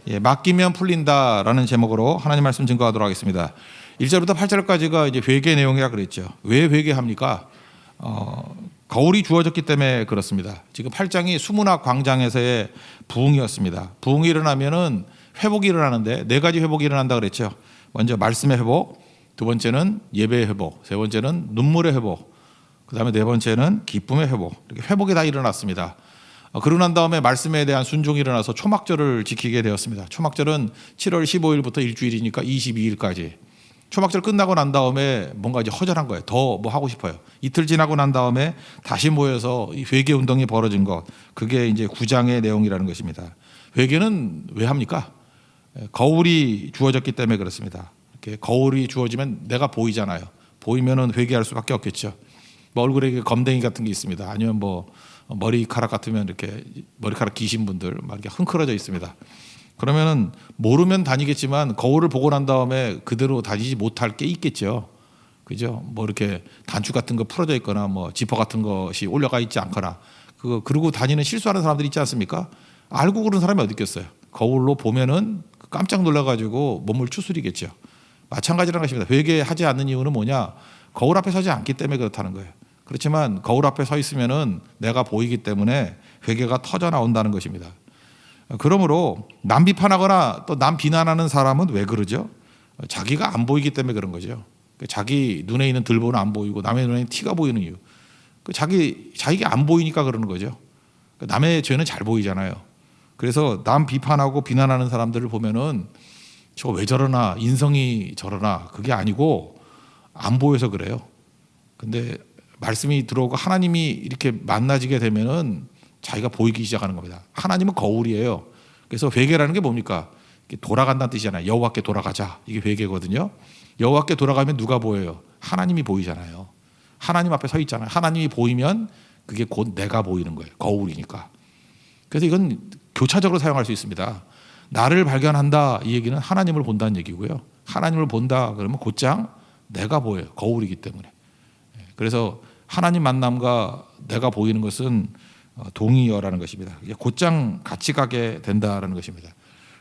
예, 맡기면 풀린다라는 제목으로 하나님 말씀 증거하도록 하겠습니다. 1절부터 8절까지가 이제 회개 내용이라 그랬죠. 왜 회개합니까? 거울이 주어졌기 때문에 그렇습니다. 지금 8장이 수문학 광장에서의 부흥이었습니다. 부흥이 일어나면은 회복이 일어나는데 네 가지 회복이 일어난다 그랬죠. 먼저 말씀의 회복, 두 번째는 예배의 회복, 세 번째는 눈물의 회복, 그다음에 네 번째는 기쁨의 회복. 이렇게 회복이 다 일어났습니다. 그러고 난 다음에 말씀에 대한 순종이 일어나서 초막절을 지키게 되었습니다. 초막절은 7월 15일부터 일주일이니까 22일까지. 초막절 끝나고 난 다음에 뭔가 이제 허전한 거예요. 더 뭐 하고 싶어요. 이틀 지나고 난 다음에 다시 모여서 이 회개 운동이 벌어진 것. 그게 이제 9장의 내용이라는 것입니다. 회개는 왜 합니까? 거울이 주어졌기 때문에 그렇습니다. 이렇게 거울이 주어지면 내가 보이잖아요. 보이면은 회개할 수밖에 없겠죠. 뭐 얼굴에 검댕이 같은 게 있습니다. 아니면 뭐 머리카락 같으면 이렇게 머리카락 기신 분들 막 이렇게 흥크러져 있습니다. 그러면은 모르면 다니겠지만 거울을 보고 난 다음에 그대로 다니지 못할 게 있겠죠. 그죠? 뭐 이렇게 단추 같은 거 풀어져 있거나 뭐 지퍼 같은 것이 올려가 있지 않거나 그거 그러고 다니는 실수하는 사람들이 있지 않습니까? 알고 그런 사람이 어디 있겠어요? 거울로 보면은 깜짝 놀라가지고 몸을 추스리겠죠. 마찬가지라는 것입니다. 회개하지 않는 이유는 뭐냐? 거울 앞에 서지 않기 때문에 그렇다는 거예요. 그렇지만 거울 앞에 서 있으면은 내가 보이기 때문에 회개가 터져 나온다는 것입니다. 그러므로 남 비판하거나 또 남 비난하는 사람은 왜 그러죠? 자기가 안 보이기 때문에 그런 거죠. 자기 눈에 있는 들보는 안 보이고 남의 눈에 있는 티가 보이는 이유. 자기가 안 보이니까 그러는 거죠. 남의 죄는 잘 보이잖아요. 그래서 남 비판하고 비난하는 사람들을 보면은 저 왜 저러나 인성이 저러나 그게 아니고 안 보여서 그래요. 근데 말씀이 들어오고 하나님이 이렇게 만나지게 되면은 자기가 보이기 시작하는 겁니다. 하나님은 거울이에요. 그래서 회개라는 게 뭡니까? 돌아간다는 뜻이잖아요. 여호와께 돌아가자. 이게 회개거든요. 여호와께 돌아가면 누가 보여요? 하나님이 보이잖아요. 하나님 앞에 서 있잖아요. 하나님이 보이면 그게 곧 내가 보이는 거예요. 거울이니까. 그래서 이건 교차적으로 사용할 수 있습니다. 나를 발견한다 이 얘기는 하나님을 본다는 얘기고요. 하나님을 본다 그러면 곧장 내가 보여요. 거울이기 때문에. 그래서 하나님 만남과 내가 보이는 것은 동의어라는 것입니다. 곧장 같이 가게 된다라는 것입니다.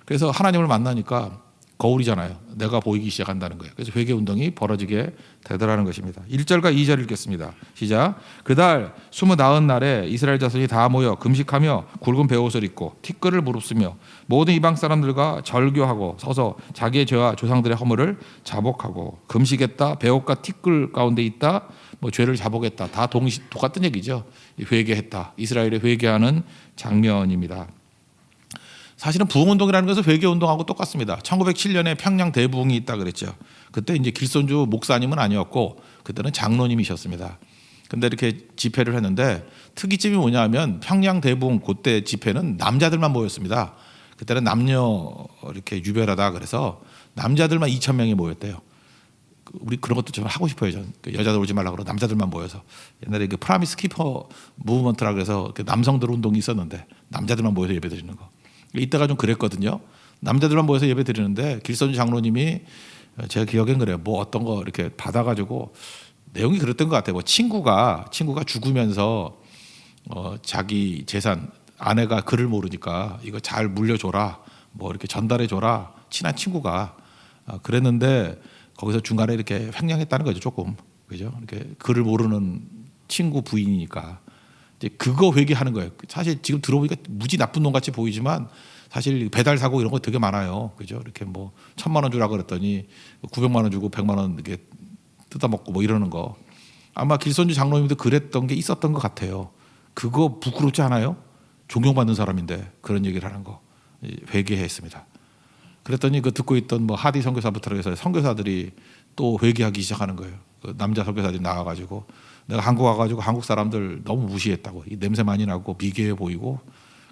그래서 하나님을 만나니까 거울이잖아요. 내가 보이기 시작한다는 거예요. 그래서 회개 운동이 벌어지게 되더라는 것입니다. 1절과 2절 읽겠습니다. 시작. 그달 29날에 이스라엘 자손이 다 모여 금식하며 굵은 베옷을 입고 티끌을 무릅쓰며 모든 이방 사람들과 절교하고 서서 자기의 죄와 조상들의 허물을 자복하고 금식했다. 베옷과 티끌 가운데 있다. 뭐 죄를 자복했다. 다 똑같은 얘기죠. 회개했다. 이스라엘의 회개하는 장면입니다. 사실은 부흥운동이라는 것은 회개운동하고 똑같습니다. 1907년에 평양 대부흥이 있다 그랬죠. 그때 이제 길손주 목사님은 아니었고 그때는 장로님이셨습니다. 근데 이렇게 집회를 했는데 특이점이 뭐냐면 평양 대부흥 그때 집회는 남자들만 모였습니다. 그때는 남녀 이렇게 유별하다 그래서 남자들만 2,000명이 모였대요. 우리 그런 것도 좀 하고 싶어요. 전 여자들 오지 말라고 그러고 남자들만 모여서 옛날에 그 프라미스 키퍼 무브먼트라 그래서 남성들 운동이 있었는데 남자들만 모여서 예배 드리는 거. 이때가 좀 그랬거든요. 남자들만 모여서 예배 드리는데 길선주 장로님이 제가 기억엔 그래요. 뭐 어떤 거 이렇게 받아가지고 내용이 그랬던 것 같아요. 뭐 친구가 죽으면서 자기 재산 아내가 글을 모르니까 이거 잘 물려줘라. 뭐 이렇게 전달해줘라. 친한 친구가 그랬는데 거기서 중간에 이렇게 횡령했다는 거죠. 조금 그죠? 이렇게 글을 모르는 친구 부인이니까. 이제 그거 회개하는 거예요. 사실 지금 들어보니까 무지 나쁜 놈 같이 보이지만 사실 배달 사고 이런 거 되게 많아요. 그죠? 이렇게 뭐 1,000만 원 주라 그랬더니 900만 원 주고 100만 원 이렇게 뜯어 먹고 뭐 이러는 거. 아마 길선주 장로님도 그랬던 게 있었던 것 같아요. 그거 부끄럽지 않아요? 존경받는 사람인데 그런 얘기를 하는 거 회개했습니다. 그랬더니 그 듣고 있던 뭐 하디 선교사부터 해서 선교사들이 또 회개하기 시작하는 거예요. 그 남자 선교사들이 나와가지고 내가 한국 와가지고 한국 사람들 너무 무시했다고 이 냄새 많이 나고 비계해 보이고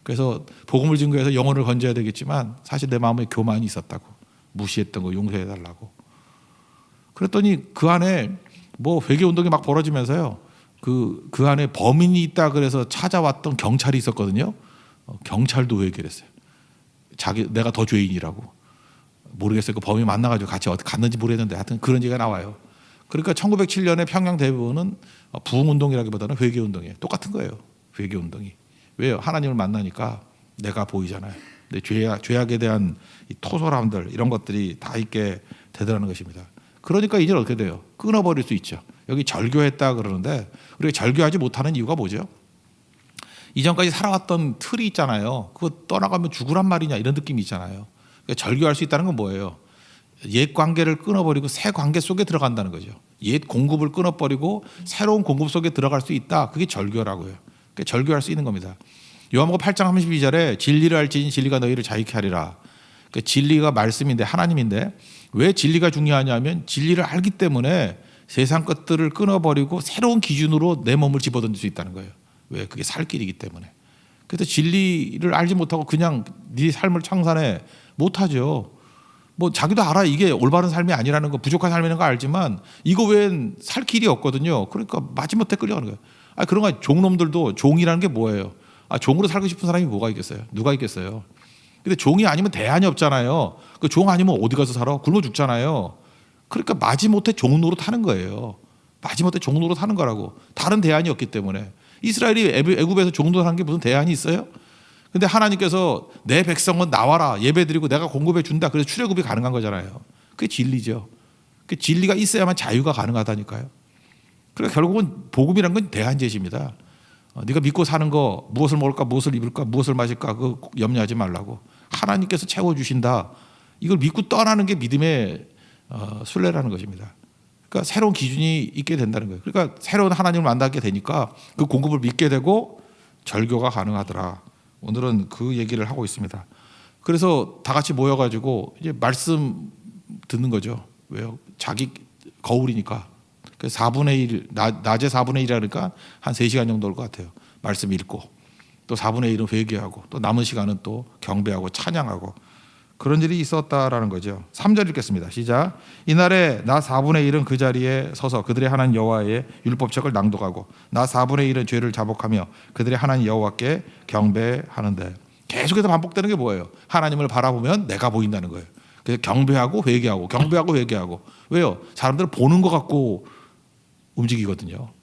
그래서 복음을 증거해서 영혼을 건져야 되겠지만 사실 내 마음에 교만이 있었다고 무시했던 거 용서해 달라고 그랬더니 그 안에 뭐 회개 운동이 막 벌어지면서요 그 안에 범인이 있다 그래서 찾아왔던 경찰이 있었거든요. 경찰도 회개를 했어요. 내가 더 죄인이라고 모르겠어요. 그 범인 만나가지고 같이 어디 갔는지 모르겠는데 하여튼 그런 얘기가 나와요. 그러니까 1907년에 평양 대부흥은 부흥운동이라기보다는 회개운동이에요. 똑같은 거예요. 회개운동이. 왜요? 하나님을 만나니까 내가 보이잖아요. 근데 죄악에 대한 이 토설함들 이런 것들이 다 있게 되더라는 것입니다. 그러니까 이제 어떻게 돼요? 끊어버릴 수 있죠. 여기 절교했다 그러는데 우리가 절교하지 못하는 이유가 뭐죠? 이전까지 살아왔던 틀이 있잖아요. 그거 떠나가면 죽으란 말이냐 이런 느낌이 있잖아요. 그러니까 절교할 수 있다는 건 뭐예요? 옛 관계를 끊어버리고 새 관계 속에 들어간다는 거죠. 옛 공급을 끊어버리고 새로운 공급 속에 들어갈 수 있다. 그게 절교라고요. 그러니까 절교할 수 있는 겁니다. 요한복음 8장 32절에 진리를 알지니 진리가 너희를 자유케 하리라. 그러니까 진리가 말씀인데 하나님인데 왜 진리가 중요하냐면 진리를 알기 때문에 세상 것들을 끊어버리고 새로운 기준으로 내 몸을 집어던질 수 있다는 거예요. 왜? 그게 살 길이기 때문에. 그래서 진리를 알지 못하고 그냥 네 삶을 청산해 못하죠. 뭐 자기도 알아 이게 올바른 삶이 아니라는 거, 부족한 삶이라는 거 알지만 이거 외엔 살 길이 없거든요. 그러니까 마지못해 끌려가는 거예요. 그런 거 종놈들도 종이라는 게 뭐예요? 종으로 살고 싶은 사람이 뭐가 있겠어요? 누가 있겠어요? 근데 종이 아니면 대안이 없잖아요. 그 종 아니면 어디 가서 살아? 굶어 죽잖아요. 그러니까 마지못해 종 노릇하는 거예요. 마지못해 종 노릇하는 거라고. 다른 대안이 없기 때문에. 이스라엘이 애굽에서 종 노릇하는 게 무슨 대안이 있어요? 근데 하나님께서 내 백성은 나와라 예배드리고 내가 공급해 준다. 그래서 출애굽이 가능한 거잖아요. 그게 진리죠. 그 진리가 있어야만 자유가 가능하다니까요. 그러니까 결국은 복음이란 건 대안 제시입니다. 네가 믿고 사는 거 무엇을 먹을까 무엇을 입을까 무엇을 마실까 그거 염려하지 말라고. 하나님께서 채워주신다. 이걸 믿고 떠나는 게 믿음의 순례라는 것입니다. 그러니까 새로운 기준이 있게 된다는 거예요. 그러니까 새로운 하나님을 만나게 되니까 그 공급을 믿게 되고 절교가 가능하더라. 오늘은 그 얘기를 하고 있습니다. 그래서 다 같이 모여가지고 이제 말씀 듣는 거죠. 왜요? 자기 거울이니까. 그래서 4분의 1, 낮에 4분의 1이라니까 한 3시간 정도 올 것 같아요. 말씀 읽고 또 4분의 1은 회개하고 또 남은 시간은 또 경배하고 찬양하고 그런 일이 있었다라는 거죠. 3절 읽겠습니다. 시작. 이날에 나 4분의 1은 그 자리에 서서 그들의 하나님 여호와의 율법책을 낭독하고 나 4분의 1은 죄를 자복하며 그들의 하나님 여호와께 경배하는데. 계속해서 반복되는 게 뭐예요? 하나님을 바라보면 내가 보인다는 거예요. 그래서 경배하고 회개하고 경배하고 회개하고. 왜요? 사람들은 보는 것 갖고 움직이거든요.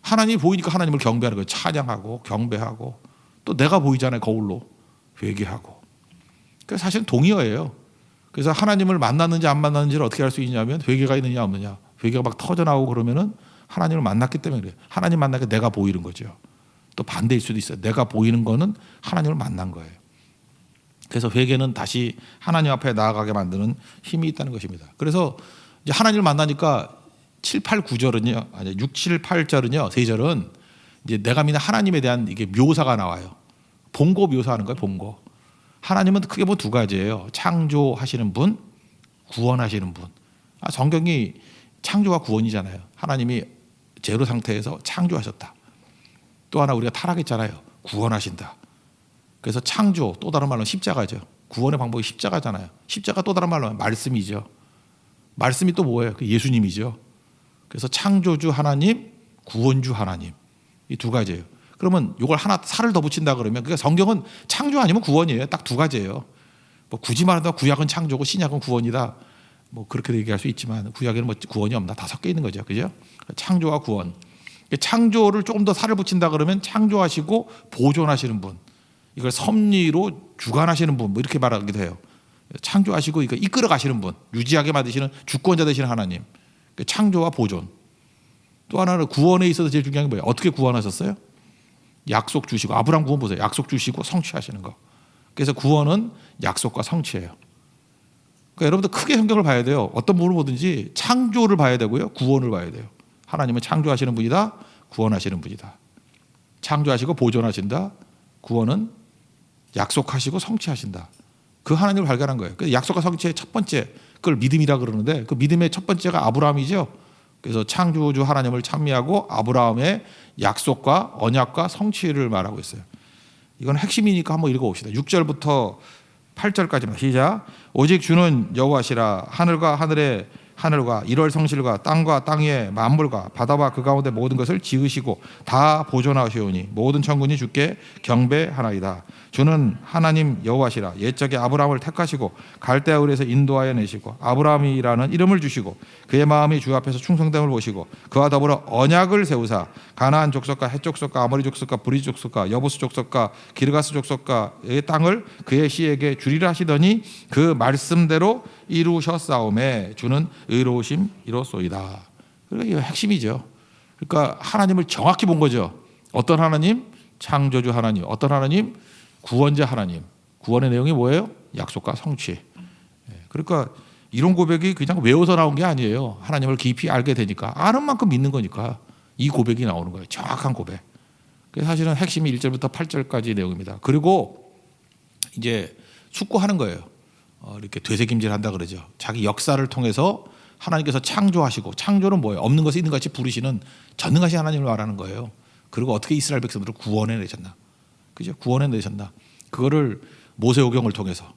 하나님이 보이니까 하나님을 경배하는 거예요. 찬양하고 경배하고 또 내가 보이잖아요. 거울로 회개하고. 그래서 사실은 동의어예요. 그래서 하나님을 만났는지 안 만났는지를 어떻게 알 수 있냐면 회개가 있느냐 없느냐. 회개가 막 터져나오고 그러면은 하나님을 만났기 때문에 그래요. 하나님 만나게 내가 보이는 거죠. 또 반대일 수도 있어요. 내가 보이는 거는 하나님을 만난 거예요. 그래서 회개는 다시 하나님 앞에 나아가게 만드는 힘이 있다는 것입니다. 그래서 이제 하나님을 만나니까 7, 8, 9절은요. 아니 6, 7, 8절은요. 3절은 이제 내가 믿는 하나님에 대한 이게 묘사가 나와요. 본고 묘사하는 거예요. 본고. 하나님은 크게 뭐 2가지예요. 창조하시는 분, 구원하시는 분. 성경이 창조와 구원이잖아요. 하나님이 제로 상태에서 창조하셨다. 또 하나 우리가 타락했잖아요. 구원하신다. 그래서 창조, 또 다른 말로 십자가죠. 구원의 방법이 십자가잖아요. 십자가 또 다른 말로 말씀이죠. 말씀이 또 뭐예요? 그 예수님이죠. 그래서 창조주 하나님, 구원주 하나님. 이 2가지예요. 그러면 이걸 하나 살을 더 붙인다 그러면 그러니까 성경은 창조 아니면 구원이에요. 딱 2가지예요. 뭐 굳이 말하면 구약은 창조고 신약은 구원이다. 뭐 그렇게 얘기할 수 있지만 구약에는 뭐 구원이 없나 다 섞여 있는 거죠. 그죠? 창조와 구원. 창조를 조금 더 살을 붙인다 그러면 창조하시고 보존하시는 분. 이걸 섭리로 주관하시는 분. 뭐 이렇게 말하기도 해요. 창조하시고 이거 이끌어 가시는 분. 유지하게 만드시는 주권자 되시는 하나님. 창조와 보존. 또 하나는 구원에 있어서 제일 중요한 게 뭐예요? 어떻게 구원하셨어요? 약속 주시고. 아브라함 구원 보세요. 약속 주시고 성취하시는 거. 그래서 구원은 약속과 성취예요. 그러니까 여러분들 크게 성경을 봐야 돼요. 어떤 부분을 보든지 창조를 봐야 되고요. 구원을 봐야 돼요. 하나님은 창조하시는 분이다. 구원하시는 분이다. 창조하시고 보존하신다. 구원은 약속하시고 성취하신다. 그 하나님을 발견한 거예요. 그래서 약속과 성취의 첫 번째 그걸 믿음이라 그러는데 그 믿음의 첫 번째가 아브라함이죠. 그래서 창조주 하나님을 찬미하고 아브라함의 약속과 언약과 성취를 말하고 있어요. 이건 핵심이니까 한번 읽어봅시다. 6절부터 8절까지만 시작. 오직 주는 여호와시라. 하늘과 하늘의 하늘과 이럴 성실과 땅과 땅 위의 만물과 바다와 그 가운데 모든 것을 지으시고 다 보존하시오니 모든 천군이 주께 경배하나이다. 주는 하나님 여호와시라. 옛적에 아브라함을 택하시고 갈대아 을에서 인도하여 내시고 아브라함이라는 이름을 주시고 그의 마음이 주 앞에서 충성됨을 보시고 그와 더불어 언약을 세우사 가나안 족속과 헷 족속과 아모리 족속과 브리지 족속과 여부스 족속과 기르가스 족속과의 땅을 그의 씨에게 주리라 하시더니 그 말씀대로 이루셨사오매 주는 의로우심이로소이다. 그러니까 이게 핵심이죠. 그러니까 하나님을 정확히 본 거죠. 어떤 하나님? 창조주 하나님. 어떤 하나님? 구원자 하나님. 구원의 내용이 뭐예요? 약속과 성취. 그러니까 이런 고백이 그냥 외워서 나온 게 아니에요. 하나님을 깊이 알게 되니까 아는 만큼 믿는 거니까 이 고백이 나오는 거예요. 정확한 고백. 그래서 사실은 핵심이 1절부터 8절까지 내용입니다. 그리고 이제 숙고하는 거예요. 이렇게 되새김질한다 그러죠. 자기 역사를 통해서 하나님께서 창조하시고, 창조는 뭐예요? 없는 것을 있는 같이 부르시는 전능하신 하나님을 말하는 거예요. 그리고 어떻게 이스라엘 백성들을 구원해내셨나? 그죠? 구원해내셨나? 그거를 모세오경을 통해서,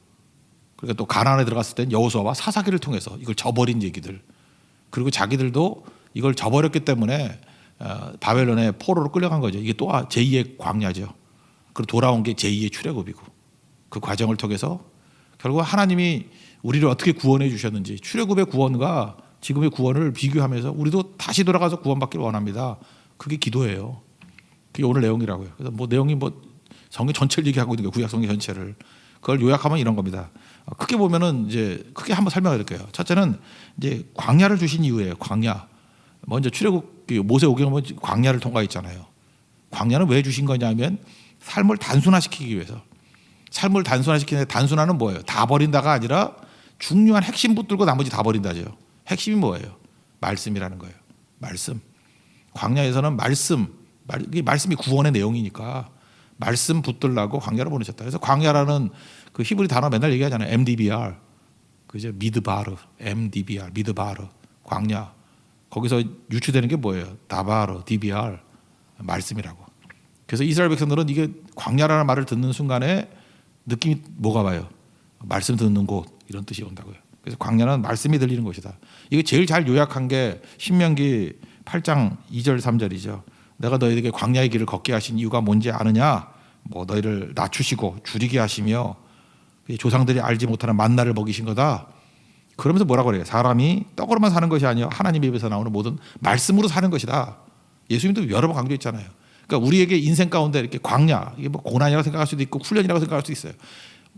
그러니까 또 가나안에 들어갔을 땐 여호수아와 사사기를 통해서 이걸 저버린 얘기들, 그리고 자기들도 이걸 저버렸기 때문에 바벨론의 포로로 끌려간 거죠. 이게 또 제2의 광야죠. 그리고 돌아온 게 제2의 출애굽이고, 그 과정을 통해서 결국 하나님이 우리를 어떻게 구원해 주셨는지, 출애굽의 구원과 지금의 구원을 비교하면서 우리도 다시 돌아가서 구원받기를 원합니다. 그게 기도예요. 그게 오늘 내용이라고요. 그래서 뭐 내용이 뭐 성경 전체를 얘기하고 있는 거예요. 구약 성경 전체를. 그걸 요약하면 이런 겁니다. 크게 보면은 이제 크게 한번 설명해 드릴게요. 첫째는 이제 광야를 주신 이유예요. 광야. 먼저 출애굽 모세오경은 광야를 통과했잖아요. 광야는 왜 주신 거냐면 삶을 단순화시키기 위해서. 삶을 단순화시키는데, 단순화는 뭐예요? 다 버린다가 아니라 중요한 핵심 붙들고 나머지 다 버린다죠. 핵심이 뭐예요? 말씀이라는 거예요. 말씀. 광야에서는 말씀이 구원의 내용이니까 말씀 붙들라고 광야를 보내셨다. 그래서 광야라는 그 히브리 단어 맨날 얘기하잖아요. MDBR. 그죠? 미드바르. MDBR. 미드바르. 광야. 거기서 유추되는 게 뭐예요? 다바르. DBR. 말씀이라고. 그래서 이스라엘 백성들은 이게 광야라는 말을 듣는 순간에 느낌이 뭐가 와요? 말씀 듣는 곳, 이런 뜻이 온다고요. 그래서 광야는 말씀이 들리는 곳이다. 이게 제일 잘 요약한 게 신명기 8장 2절 3절이죠. 내가 너희에게 광야의 길을 걷게 하신 이유가 뭔지 아느냐? 뭐 너희를 낮추시고 줄이게 하시며 조상들이 알지 못하는 만나를 먹이신 거다. 그러면서 뭐라고 그래요? 사람이 떡으로만 사는 것이 아니요 하나님의 입에서 나오는 모든 말씀으로 사는 것이다. 예수님도 여러 번 강조했잖아요. 그러니까 우리에게 인생 가운데 이렇게 광야, 이게 뭐 고난이라고 생각할 수도 있고 훈련이라고 생각할 수 있어요.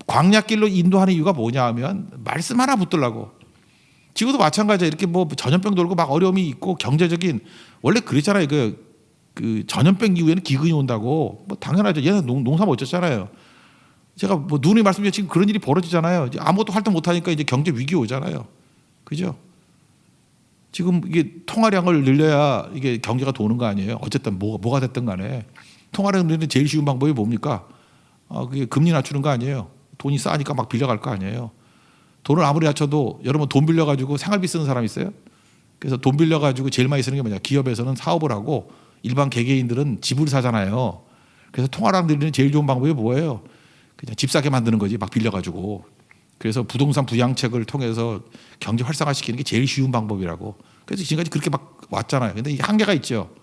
광야길로 인도하는 이유가 뭐냐 하면 말씀 하나 붙들라고. 지금도 마찬가지예요. 이렇게 뭐 전염병 돌고 막 어려움이 있고 경제적인, 원래 그랬잖아요. 그 전염병 이후에는 기근이 온다고. 뭐 당연하죠. 얘는 농사 못 졌잖아요. 제가 뭐 누누이 말씀드리면 지금 그런 일이 벌어지잖아요. 이제 아무것도 활동 못 하니까 이제 경제 위기 오잖아요. 그죠? 지금 이게 통화량을 늘려야 이게 경제가 도는 거 아니에요? 어쨌든 뭐가 됐든 간에 통화량 늘리는 제일 쉬운 방법이 뭡니까? 그게 금리 낮추는 거 아니에요? 돈이 싸니까 막 빌려갈 거 아니에요? 돈을 아무리 낮춰도, 여러분 돈 빌려가지고 생활비 쓰는 사람 있어요? 그래서 돈 빌려가지고 제일 많이 쓰는 게 뭐냐? 기업에서는 사업을 하고 일반 개개인들은 집을 사잖아요. 그래서 통화량 늘리는 제일 좋은 방법이 뭐예요? 그냥 집 사게 만드는 거지, 막 빌려가지고. 그래서 부동산 부양책을 통해서 경제 활성화시키는 게 제일 쉬운 방법이라고. 그래서 지금까지 그렇게 막 왔잖아요. 근데 한계가 있죠.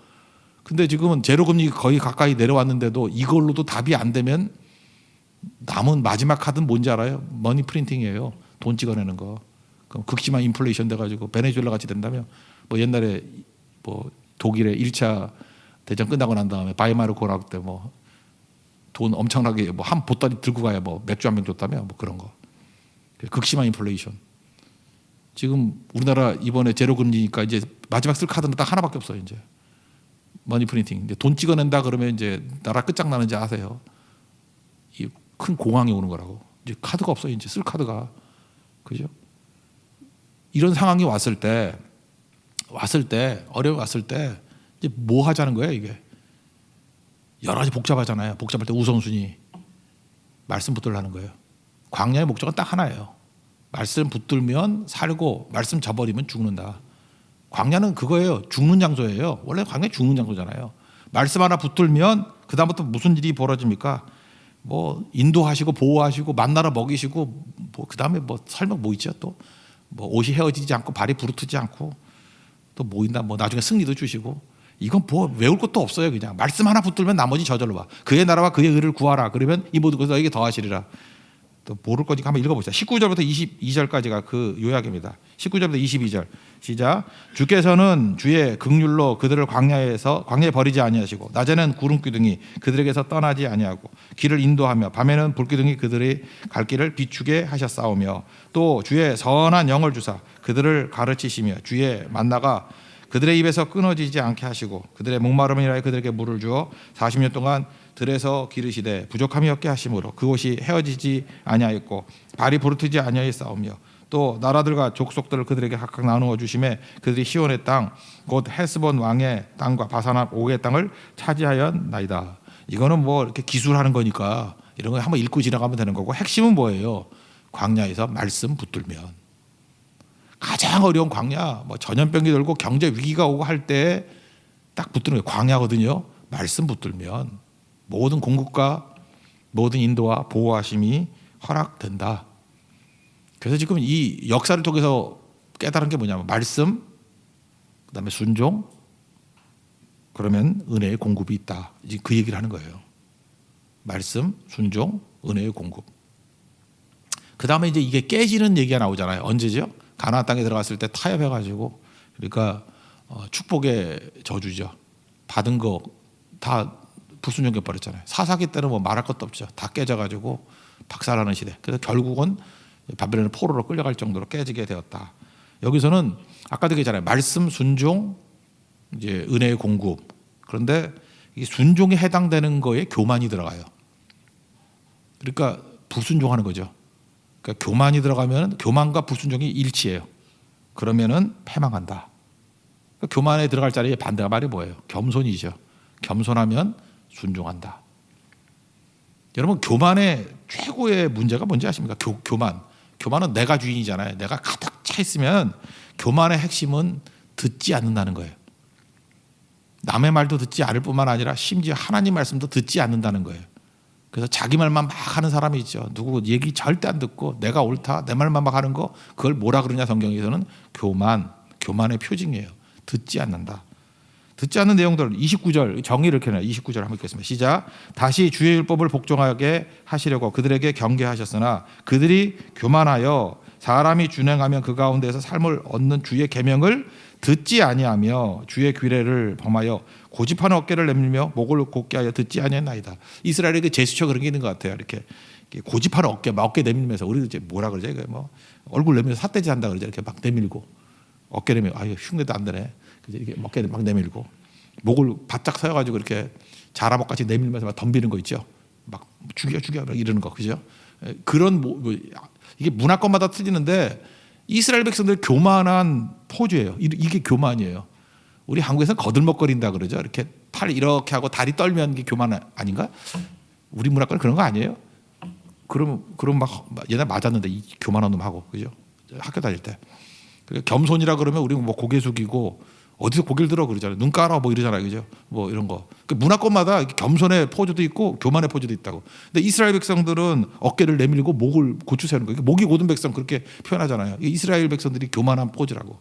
근데 지금은 제로금리 거의 가까이 내려왔는데도 이걸로도 답이 안 되면 남은 마지막 카드는 뭔지 알아요? 머니 프린팅이에요. 돈 찍어내는 거. 그럼 극심한 인플레이션 돼가지고 베네수엘라 같이 된다면, 뭐 옛날에 뭐 독일의 1차 대전 끝나고 난 다음에 바이마르 고락 때 뭐 돈 엄청나게 뭐 한 보따리 들고 가야 뭐 맥주 한 병 줬다며, 뭐 그런 거. 극심한 인플레이션. 지금 우리나라 이번에 제로 금리니까 이제 마지막 쓸 카드는 딱 하나밖에 없어요. 이제 머니 프린팅. 이제 돈 찍어낸다 그러면 이제 나라 끝장나는지 아세요? 이 큰 공황이 오는 거라고. 이제 카드가 없어요. 이제 쓸 카드가. 그죠? 이런 상황이 왔을 때 어려움이 왔을 때 이제 뭐 하자는 거예요, 이게? 여러 가지 복잡하잖아요. 복잡할 때 우선순위 말씀 붙들라는 거예요. 광야의 목적은 딱 하나예요. 말씀 붙들면 살고 말씀 저버리면 죽는다. 광야는 그거예요. 죽는 장소예요. 원래 광야 죽는 장소잖아요. 말씀 하나 붙들면 그 다음부터 무슨 일이 벌어집니까? 뭐 인도하시고 보호하시고 만나러 먹이시고 뭐 그 다음에 뭐 설명 뭐 있죠 또 뭐 옷이 헤어지지 않고 발이 부르트지 않고 또 모인다. 뭐 나중에 승리도 주시고 이건 뭐 외울 것도 없어요. 그냥 말씀 하나 붙들면 나머지 저절로 와. 그의 나라와 그의 의를 구하라. 그러면 이 모든 것을 너에게 더하시리라. 또 모를 거니까 한번 읽어보시다. 19절부터 22절까지가 그 요약입니다. 19절부터 22절 시작. 주께서는 주의 긍휼로 그들을 광야에 버리지 아니하시고 낮에는 구름 기둥이 그들에게서 떠나지 아니하고 길을 인도하며 밤에는 불 기둥이 그들의 갈 길을 비추게 하셨사오며 또 주의 선한 영을 주사 그들을 가르치시며 주의 만나가 그들의 입에서 끊어지지 않게 하시고 그들의 목마름을 인하여 그들에게 물을 주어 40년 동안 들에서 기르시되 부족함이 없게 하심으로 그곳이 헤어지지 아니하였고 발이 부르트지 아니하였사오며 또 나라들과 족속들을 그들에게 각각 나누어 주심에 그들이 시온의 땅 곧 헤스본 왕의 땅과 바산 옥의 땅을 차지하였나이다. 이거는 뭐 이렇게 기술하는 거니까 이런 거 한번 읽고 지나가면 되는 거고 핵심은 뭐예요? 광야에서 말씀 붙들면 가장 어려운 광야, 뭐 전염병이 들고 경제 위기가 오고 할 때 딱 붙드는 게 광야거든요. 말씀 붙들면 모든 공급과 모든 인도와 보호하심이 허락된다. 그래서 지금 이 역사를 통해서 깨달은 게 뭐냐면 말씀, 그다음에 순종, 그러면 은혜의 공급이 있다. 이제 그 얘기를 하는 거예요. 말씀, 순종, 은혜의 공급. 그다음에 이제 이게 깨지는 얘기가 나오잖아요. 언제죠? 가나안 땅에 들어갔을 때 타협해가지고 그러니까 축복의 저주죠. 받은 거 다 불순종해 버렸잖아요. 사사기 때는 뭐 말할 것도 없죠. 다 깨져가지고 박살나는 시대. 그래서 결국은 바벨론의 포로로 끌려갈 정도로 깨지게 되었다. 여기서는 아까도 얘기했잖아요. 말씀, 순종, 이제 은혜의 공급. 그런데 이 순종에 해당되는 거에 교만이 들어가요. 그러니까 불순종하는 거죠. 그러니까 교만이 들어가면 교만과 불순종이 일치해요. 그러면은 패망한다. 그러니까 교만에 들어갈 자리에 반대가 말이 뭐예요? 겸손이죠. 겸손하면 순종한다. 여러분 교만의 최고의 문제가 뭔지 아십니까? 교만. 교만은 내가 주인이잖아요. 내가 가득 차 있으면 교만의 핵심은 듣지 않는다는 거예요. 남의 말도 듣지 않을 뿐만 아니라 심지어 하나님 말씀도 듣지 않는다는 거예요. 그래서 자기 말만 막 하는 사람이 있죠. 누구 얘기 절대 안 듣고 내가 옳다, 내 말만 막 하는 거, 그걸 뭐라 그러냐 성경에서는 교만의 표징이에요. 듣지 않는다. 듣지 않는 내용들 29절 정의를 이렇게 해요. 29절 한번 읽겠습니다. 시작. 다시 주의 율법을 복종하게 하시려고 그들에게 경계하셨으나 그들이 교만하여 사람이 준행하면 그 가운데서 삶을 얻는 주의 계명을 듣지 아니하며 주의 규례를 범하여 고집하는 어깨를 내밀며 목을 곧게 하여 듣지 아니하나이다. 이스라엘에게 제스처 그런 게 있는 것 같아요. 이렇게 고집하는 어깨 내밀면서 우리 이제 뭐라 그러죠? 이거 뭐 얼굴 내밀면서 삿대질 한다 그러죠. 이렇게 막 내밀고 어깨 내밀고 아유 흉내도 안 되네. 이렇게 어깨 막 내밀고 목을 바짝 서여가지고 이렇게 자라목같이 내밀면서 막 덤비는 거 있죠. 막 죽여 막 이러는 거 그죠? 그런 이게 문화권마다 틀리는데 이스라엘 백성들 교만한 포즈예요. 이게 교만이에요. 우리 한국에서는 거들먹거린다 그러죠. 이렇게 팔 이렇게 하고 다리 떨면 게 교만 아닌가? 우리 문화권 그런 거 아니에요? 그럼 막 옛날 맞았는데 이 교만한 놈 하고 그죠? 학교 다닐 때 겸손이라 그러면 우리 뭐 고개 숙이고 어디서 고개를 들어 그러잖아요. 눈 깔아 뭐 이러잖아요, 그죠? 뭐 이런 거. 문화권마다 겸손의 포즈도 있고 교만의 포즈도 있다고. 근데 이스라엘 백성들은 어깨를 내밀고 목을 고추 세우는 거예요. 목이 고든 백성 그렇게 표현하잖아요. 이스라엘 백성들이 교만한 포즈라고.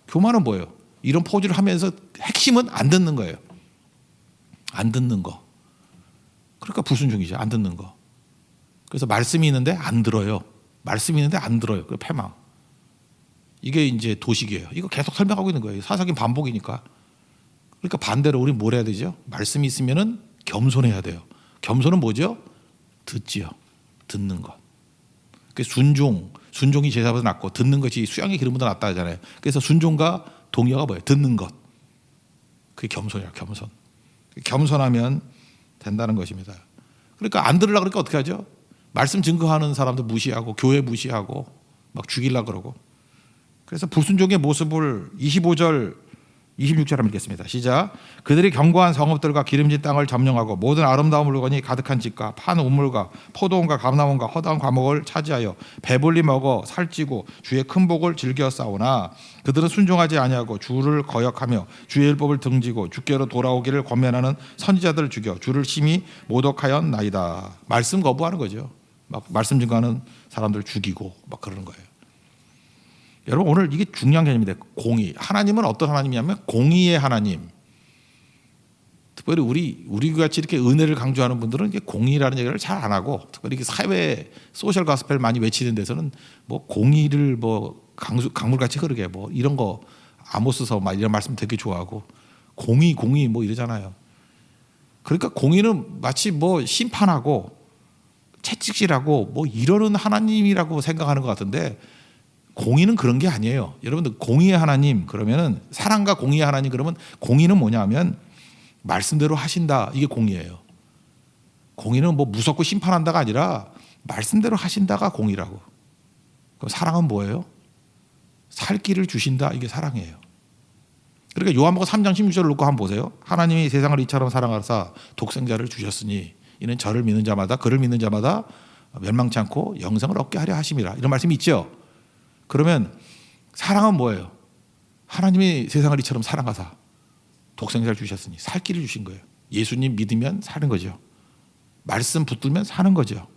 교만은 뭐예요? 이런 포즈를 하면서 핵심은 안 듣는 거예요. 안 듣는 거. 그러니까 불순종이죠. 안 듣는 거. 그래서 말씀이 있는데 안 들어요. 말씀이 있는데 안 들어요. 그 패망. 이게 이제 도식이에요. 이거 계속 설명하고 있는 거예요. 사사기 반복이니까. 그러니까 반대로 우리 뭘 해야 되죠? 말씀이 있으면은 겸손해야 돼요. 겸손은 뭐죠? 듣지요. 듣는 것. 그 순종이 제사보다 낫고 듣는 것이 수양의 기름보다 낫다 하잖아요. 그래서 순종과 동의어가 뭐예요? 듣는 것. 그게 겸손이야, 겸손. 겸손하면 된다는 것입니다. 그러니까 안 들으려고 그러니까 어떻게 하죠? 말씀 증거하는 사람도 무시하고 교회 무시하고 막 죽이려고 그러고. 그래서 불순종의 모습을 25절 26절 한번 읽겠습니다. 시작. 그들이 견고한 성읍들과 기름진 땅을 점령하고 모든 아름다운 물건이 가득한 집과 판 우물과 포도원과 감람원과 허다한 과목을 차지하여 배불리 먹어 살찌고 주의 큰 복을 즐겨 싸우나 그들은 순종하지 아니하고 주를 거역하며 주의 율법을 등지고 주께로 돌아오기를 권면하는 선지자들을 죽여 주를 심히 모독하였나이다. 말씀 거부하는 거죠. 막 말씀 증거하는 사람들을 죽이고 막 그러는 거예요. 여러분 오늘 이게 중요한 개념입니다. 공의. 하나님은 어떤 하나님이냐면 공의의 하나님. 특별히 우리 같이 이렇게 은혜를 강조하는 분들은 이게 공의라는 얘기를 잘 안 하고, 특별히 이렇게 사회 소셜 가스펠 많이 외치는 데서는 뭐 공의를 뭐 강물같이 흐르게 뭐 이런 거 아모스서 막 이런 말씀 되게 좋아하고 공의 뭐 이러잖아요. 그러니까 공의는 마치 뭐 심판하고 채찍질하고 뭐 이러는 하나님이라고 생각하는 것 같은데, 공의는 그런 게 아니에요. 여러분들 공의의 하나님 그러면은, 사랑과 공의의 하나님 그러면, 공의는 뭐냐면 말씀대로 하신다, 이게 공의예요. 공의는 뭐 무섭고 심판한다가 아니라 말씀대로 하신다가 공의라고. 그럼 사랑은 뭐예요? 살 길을 주신다, 이게 사랑이에요. 그러니까 요한복음 3장 16절을 놓고 한번 보세요. 하나님이 세상을 이처럼 사랑하사 독생자를 주셨으니 이는 저를 믿는 자마다, 그를 믿는 자마다 멸망치 않고 영생을 얻게 하려 하심이라, 이런 말씀이 있죠. 그러면 사랑은 뭐예요? 하나님이 세상을 이처럼 사랑하사 독생자를 주셨으니 살 길을 주신 거예요. 예수님 믿으면 사는 거죠. 말씀 붙들면 사는 거죠.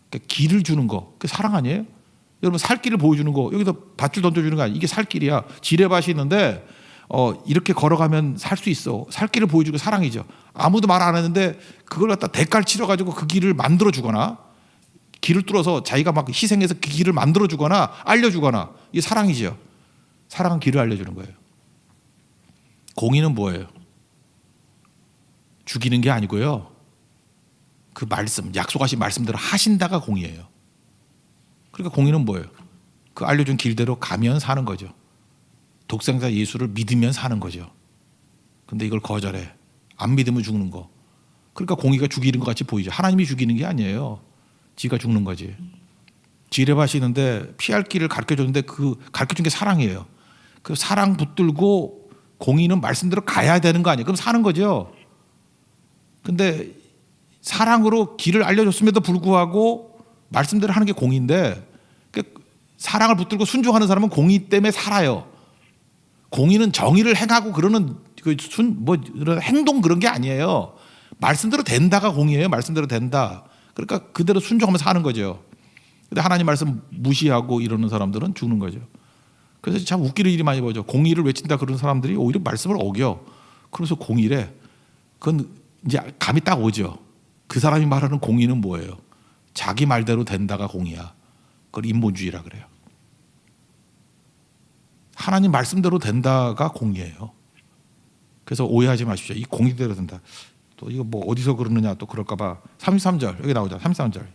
그러니까 길을 주는 거, 그게 사랑 아니에요? 여러분 살 길을 보여주는 거, 여기서 밧줄 던져주는 거 아니에요? 이게 살 길이야. 지뢰밭이 있는데 이렇게 걸어가면 살 수 있어. 살 길을 보여주는 게 사랑이죠. 아무도 말 안 했는데 그걸 갖다 대가를 치러가지고 그 길을 만들어주거나, 길을 뚫어서 자기가 막 희생해서 그 길을 만들어주거나 알려주거나, 이게 사랑이죠. 사랑은 길을 알려주는 거예요. 공의는 뭐예요? 죽이는 게 아니고요, 그 말씀, 약속하신 말씀대로 하신다가 공의예요. 그러니까 공의는 뭐예요? 그 알려준 길대로 가면 사는 거죠. 독생자 예수를 믿으면 사는 거죠. 근데 이걸 거절해. 안 믿으면 죽는 거. 그러니까 공의가 죽이는 것 같이 보이죠. 하나님이 죽이는 게 아니에요. 지가 죽는 거지. 지뢰밭이 있는데 피할 길을 가르쳐줬는데 그 가르쳐준 게 사랑이에요. 그 사랑 붙들고 공의는 말씀대로 가야 되는 거 아니에요? 그럼 사는 거죠. 근데 사랑으로 길을 알려줬음에도 불구하고 말씀대로 하는 게 공의인데, 사랑을 붙들고 순종하는 사람은 공의 때문에 살아요. 공의는 정의를 행하고 그러는 이런 행동, 그런 게 아니에요. 말씀대로 된다가 공의예요. 말씀대로 된다. 그러니까 그대로 순종하면서 사는 거죠. 근데 하나님 말씀 무시하고 이러는 사람들은 죽는 거죠. 그래서 참 웃기는 일이 많이 보죠. 공의를 외친다 그러는 사람들이 오히려 말씀을 어겨. 그래서 공의래. 그건 이제 감이 딱 오죠. 그 사람이 말하는 공의는 뭐예요? 자기 말대로 된다가 공의야. 그걸 인본주의라 그래요. 하나님 말씀대로 된다가 공의예요. 그래서 오해하지 마십시오. 이 공의대로 된다, 또 이거 뭐 어디서 그러느냐 또 그럴까봐. 33절 여기 나오죠. 33절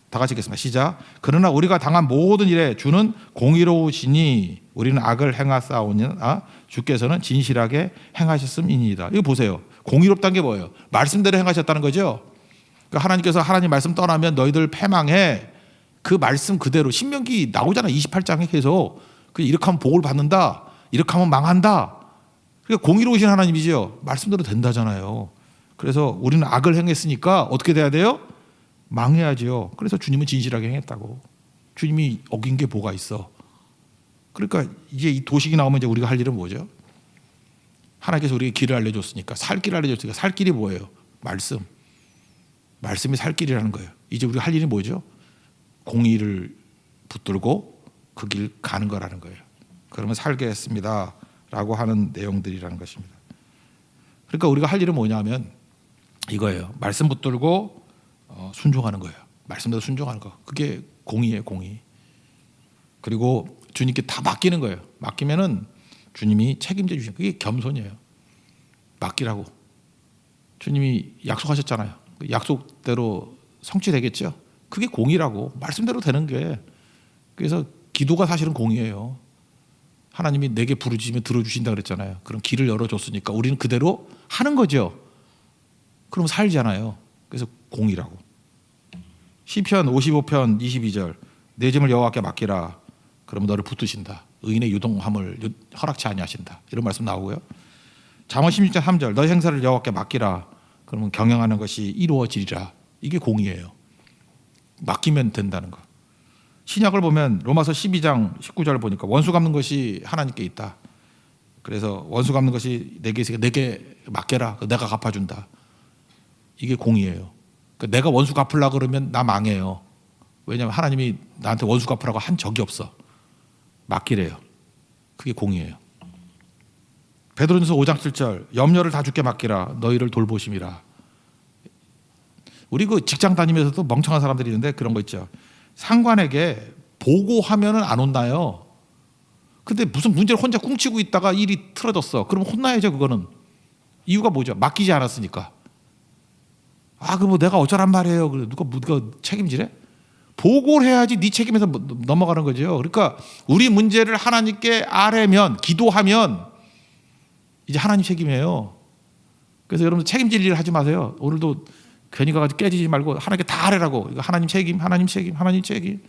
다 같이 읽겠습니다. 시작. 그러나 우리가 당한 모든 일에 주는 공의로우시니 우리는 악을 행하사오니나 주께서는 진실하게 행하셨음이니이다. 이거 보세요. 공의롭다는 게 뭐예요? 말씀대로 행하셨다는 거죠. 그러니까 하나님께서 하나님 말씀 떠나면 너희들 패망해, 그 말씀 그대로. 신명기 나오잖아. 28장에 계속 이렇게 하면 복을 받는다, 이렇게 하면 망한다. 그러니까 공의로우신 하나님이죠. 말씀대로 된다잖아요. 그래서 우리는 악을 행했으니까 어떻게 돼야 돼요? 망해야죠. 그래서 주님은 진실하게 행했다고. 주님이 어긴 게 뭐가 있어? 그러니까 이제 이 도식이 나오면 이제 우리가 할 일은 뭐죠? 하나님께서 우리에게 길을 알려줬으니까, 살 길을 알려줬으니까, 살 길이 뭐예요? 말씀. 말씀이 살 길이라는 거예요. 이제 우리가 할 일이 뭐죠? 공의를 붙들고 그 길 가는 거라는 거예요. 그러면 살겠습니다 라고 하는 내용들이라는 것입니다. 그러니까 우리가 할 일은 뭐냐면 이거예요. 말씀 붙들고 순종하는 거예요. 말씀대로 순종하는 거. 그게 공의예요. 공의. 그리고 주님께 다 맡기는 거예요. 맡기면은 주님이 책임져 주시는, 그게 겸손이에요. 맡기라고. 주님이 약속하셨잖아요. 그 약속대로 성취되겠죠. 그게 공의라고. 말씀대로 되는 게. 그래서 기도가 사실은 공의예요. 하나님이 내게 부르짖으면 들어주신다 그랬잖아요. 그럼 길을 열어줬으니까 우리는 그대로 하는 거죠. 그럼 살잖아요. 그래서 공의라고. 시편 55편 22절 내 짐을 여호와께 맡기라. 그러면 너를 붙드신다. 의인의 유동함을 허락치 아니하신다. 이런 말씀 나오고요. 잠언 16장 3절 너의 행사를 여호와께 맡기라. 그러면 경영하는 것이 이루어지리라. 이게 공의예요. 맡기면 된다는 거. 신약을 보면 로마서 12장 19절 보니까 원수 갚는 것이 하나님께 있다. 그래서 원수 갚는 것이 내게 있으니까 내게 맡겨라. 내가 갚아준다. 이게 공의예요. 그러니까 내가 원수 갚으려고 그러면 나 망해요. 왜냐하면 하나님이 나한테 원수 갚으라고 한 적이 없어. 맡기래요. 그게 공의예요. 베드로전서 5장 7절 염려를 다 주께 맡기라 너희를 돌보심이라. 우리 그 직장 다니면서도 멍청한 사람들이 있는데 그런 거 있죠. 상관에게 보고하면은 안 혼나요. 근데 무슨 문제를 혼자 꿍치고 있다가 일이 틀어졌어. 그럼 혼나야죠. 그거는 이유가 뭐죠? 맡기지 않았으니까. 아, 그 뭐 내가 어쩌란 말이에요. 그래 누가 책임지래? 보고를 해야지 네 책임에서 넘어가는 거죠. 그러니까 우리 문제를 하나님께 아뢰면 기도하면 이제 하나님 책임이에요. 그래서 여러분 책임질 일을 하지 마세요. 오늘도 괜히 가가지고 깨지지 말고 하나님께 다 아뢰라고. 이거 하나님 책임, 하나님 책임, 하나님 책임.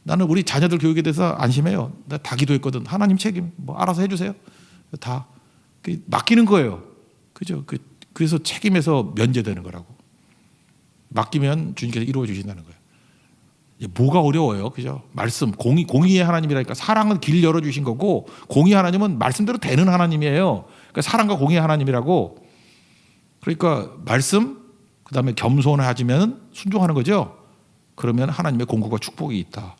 나는 우리 자녀들 교육에 대해서 안심해요. 나 다 기도했거든. 하나님 책임, 뭐 알아서 해주세요. 다 맡기는 거예요. 그죠? 그래서 책임에서 면제되는 거라고. 맡기면 주님께서 이루어 주신다는 거예요. 뭐가 어려워요, 그죠? 말씀, 공의의 하나님이라니까. 사랑은 길 열어 주신 거고, 공의 하나님은 말씀대로 되는 하나님이에요. 그러니까 사랑과 공의의 하나님이라고. 그러니까 말씀, 그 다음에 겸손해지면 순종하는 거죠. 그러면 하나님의 공급과 축복이 있다.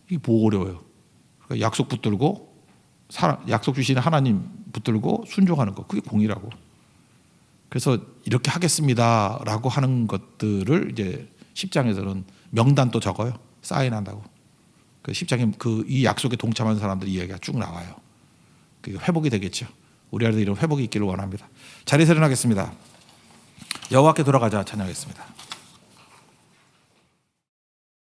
이게 뭐 어려워요? 그러니까 약속 붙들고 약속 주시는 하나님 붙들고 순종하는 거, 그게 공의라고. 그래서 이렇게 하겠습니다라고 하는 것들을 이제 10장에서는 명단도 적어요. 사인한다고. 그 10장에 이 약속에 동참한 사람들 이야기가 쭉 나와요. 그게 회복이 되겠죠. 우리 안에도 이런 회복이 있기를 원합니다. 자리에서 일어나겠습니다. 여호와께 돌아가자 찬양하겠습니다.